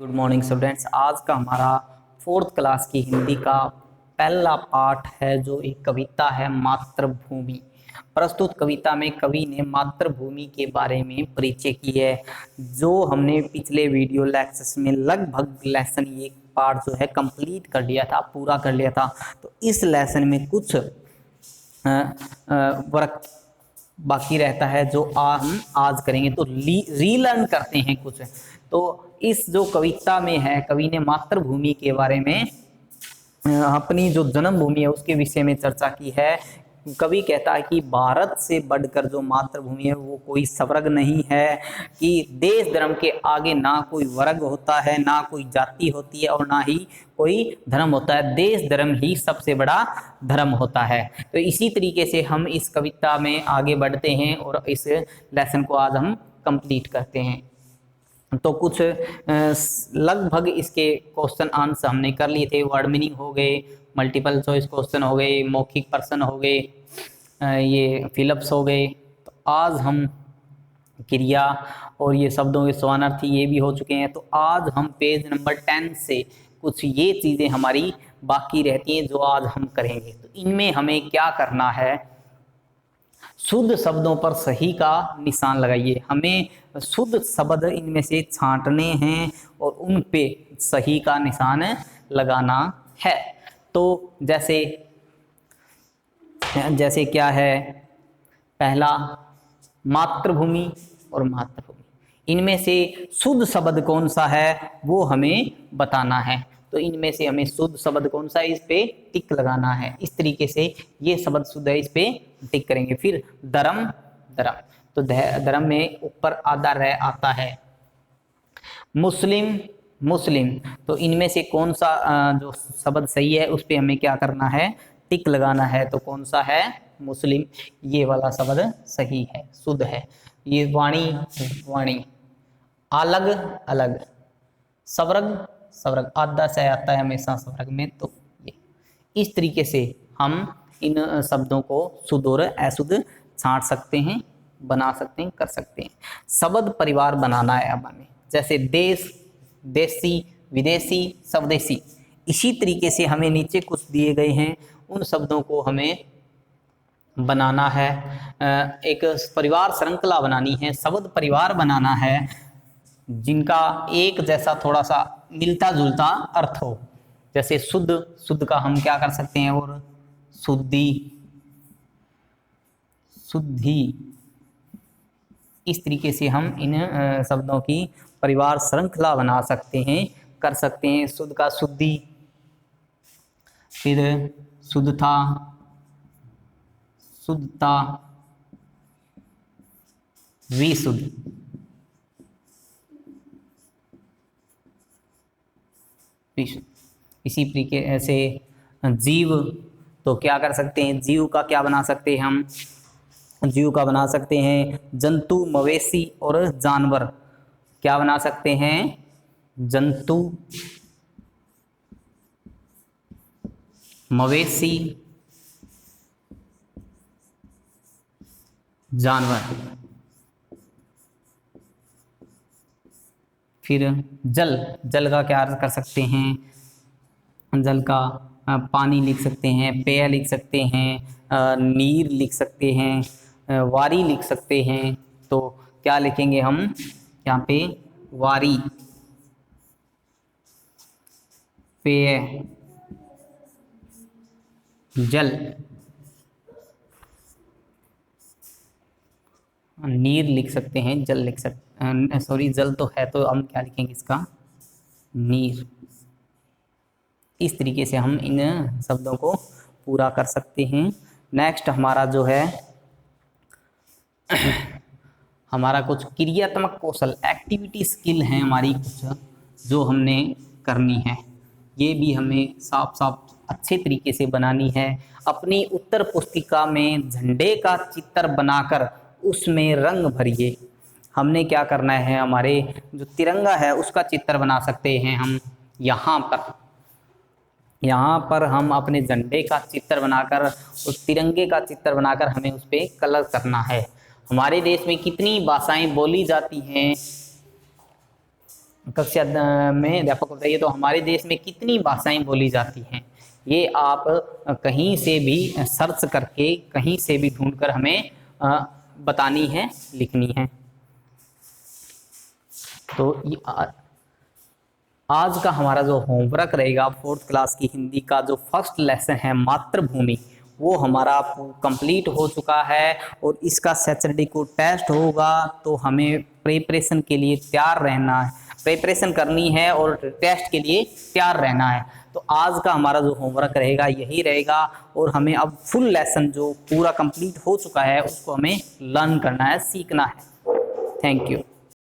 Good morning students. आज का हमारा फोर्थ क्लास की हिंदी का पहला पार्ट है जो एक कविता है मातृभूमि। प्रस्तुत कविता में कवि ने मातृभूमि के बारे में परिचय की है। जो हमने पिछले वीडियो लेक्चर्स में लगभग लेसन ये पार्ट जो है कंप्लीट कर लिया था, पूरा कर लिया था। तो इस लेसन में कुछ वर्क बाकी रहता है जो हम आज करेंगे। तो रीलर्न करते हैं कुछ। तो इस जो कविता में है, कवि ने मातृभूमि के बारे में अपनी जो जन्मभूमि है उसके विषय में चर्चा की है। कवि कहता है कि भारत से बढ़कर जो मातृभूमि है वो कोई स्वर्ग नहीं है, कि देश धर्म के आगे ना कोई वर्ग होता है, ना कोई जाति होती है और ना ही कोई धर्म होता है। देश धर्म ही सबसे बड़ा धर्म होता है। तो इसी तरीके से हम इस कविता में आगे बढ़ते हैं और इस लेसन को आज हम कंप्लीट करते हैं। तो कुछ लगभग इसके क्वेश्चन आंसर हमने कर लिए थे। वर्ड मीनिंग हो गए, मल्टीपल चॉइस क्वेश्चन हो गए, मौखिक प्रश्न हो गए, ये फिलअप्स हो गए। तो आज हम क्रिया और ये शब्दों के समानार्थी ये भी हो चुके हैं। तो आज हम पेज नंबर 10 से कुछ ये चीज़ें हमारी बाकी रहती हैं जो आज हम करेंगे। तो इनमें हमें क्या करना है, शुद्ध शब्दों पर सही का निशान लगाइए। हमें शुद्ध शब्द इनमें से छांटने हैं और उन पे सही का निशान लगाना है। तो जैसे क्या है, पहला मातृभूमि और मातृभूमि, इनमें से शुद्ध शब्द कौन सा है वो हमें बताना है। तो इनमें से हमें शुद्ध शब्द कौन सा है इस पे टिक लगाना है। इस तरीके से ये शब्द शुद्ध है, इस पे टिक करेंगे। फिर धर्म, धर्म, तो धर्म में ऊपर आधा रह आता है। मुस्लिम, मुस्लिम, तो इनमें से कौन सा जो शब्द सही है उस पे हमें क्या करना है, टिक लगाना है। तो कौन सा है, मुस्लिम, ये वाला शब्द सही है, शुद्ध है। ये वाणी, वाणी, अलग, अलग, स्वर्ग, स्वर्ग, आधा से आता है हमेशा स्वर्ग में। तो ये इस तरीके से हम इन शब्दों को शुद्ध और अशुद्ध छांट सकते हैं, बना सकते हैं, कर सकते हैं। शब्द परिवार बनाना है अब हमें, जैसे देश, देसी, विदेशी, स्वदेशी। इसी तरीके से हमें नीचे कुछ दिए गए हैं, उन शब्दों को हमें बनाना है। एक परिवार श्रृंखला बनानी है, शब्द परिवार बनाना है जिनका एक जैसा थोड़ा सा मिलता जुलता अर्थ हो। जैसे शुद्ध, शुद्ध का हम क्या कर सकते हैं, और शुद्धि, शुद्धि। इस तरीके से हम इन शब्दों की परिवार श्रृंखला बना सकते हैं, कर सकते हैं। शुद्ध का शुद्धि, फिर शुद्धता, शुद्धता, विशुद्ध, विशुद्ध। इसी तरीके से जीव, तो क्या कर सकते हैं, जीव का क्या बना सकते हैं हम, जीव का बना सकते हैं जंतु, मवेशी और जानवर। क्या बना सकते हैं, जंतु, मवेशी, जानवर। फिर जल, जल का क्या कर सकते हैं, जल का पानी लिख सकते हैं, पेय लिख सकते हैं, नीर लिख सकते हैं, वारी लिख सकते हैं। तो क्या लिखेंगे हम यहाँ पे, वारी, पेय, जल, नीर लिख सकते हैं, जल लिख सकते, सॉरी जल तो है, तो हम क्या लिखेंगे इसका, नीर। इस तरीके से हम इन शब्दों को पूरा कर सकते हैं। नेक्स्ट हमारा जो है हमारा कुछ क्रियात्मक कौशल, एक्टिविटी स्किल हैं हमारी कुछ जो हमने करनी है। ये भी हमें साफ साफ अच्छे तरीके से बनानी है। अपनी उत्तर पुस्तिका में झंडे का चित्र बनाकर उसमें रंग भरिए। हमने क्या करना है, हमारे जो तिरंगा है उसका चित्र बना सकते हैं हम। यहाँ पर हम अपने झंडे का चित्र बनाकर, उस तिरंगे का चित्र बनाकर हमें उस पर कलर करना है। हमारे देश में कितनी भाषाएं बोली जाती हैं, कक्षा में अध्यापक बताइए तो हमारे देश में कितनी भाषाएं बोली जाती हैं। ये आप कहीं से भी सर्च करके कहीं से भी ढूंढकर हमें बतानी है, लिखनी है। तो आज का हमारा जो होमवर्क रहेगा 4th क्लास की हिंदी का जो फर्स्ट लेसन है मातृभूमि, वो हमारा कंप्लीट हो चुका है और इसका सैटरडे को टेस्ट होगा। तो हमें प्रिपरेशन के लिए तैयार रहना है, प्रिपरेशन करनी है और टेस्ट के लिए तैयार रहना है। तो आज का हमारा जो होमवर्क रहेगा यही रहेगा और हमें अब फुल लेसन जो पूरा कंप्लीट हो चुका है उसको हमें लर्न करना है, सीखना है। Thank you.